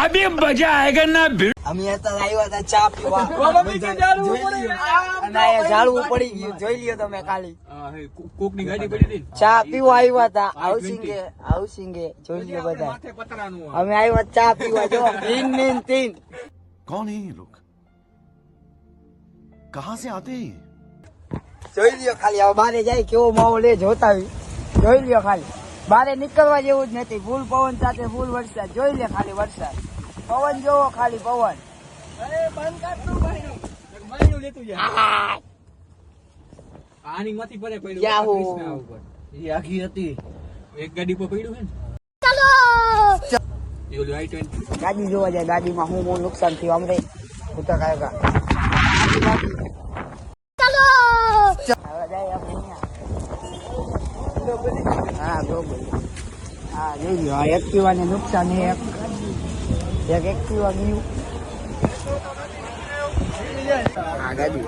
अभी मजा आएगा ना भिड़। અમે અત્યારે આવ્યા હતા ચા પીવા અને ઝાડવું પડી ગયું જોઈ લ્યો તમે ખાલી કોક ની ગાડી પડી હતી ચા પીવા આવ્યા હતા હાઉસિંગે જોઈ લ્યો બધા અમે આવ્યા ચા પીવા જો तीन कौन है ये लोग कहाँ से आते हैं જોઈ લ્યો ખાલી હવે બારે જાય કેવો માહોલ એ જોતા જોઈ લ્યો ખાલી બારે નીકળવા જેવું જ નથી ફૂલ પવન સાથે ફૂલ વરસાદ જોઈ લે ખાલી વરસાદ પવન જોવો ખાલી પવન આની માંથી પડે પડ્યું યાહુ. કૃષ્ણા ઉપર. એ આખી હતી એક ગાડી પર પડ્યું છે ને એ ઓલું I-20 ગાડી જોવા જાય ગાડીમાં હું નુકસાન થયું અમરે ઉતર કાયગા હા બરોબર હા જોઈ લ્યો આ એક્ટિવા ને નુકસાન એક એક્ટિવા ગયું હા ગાડી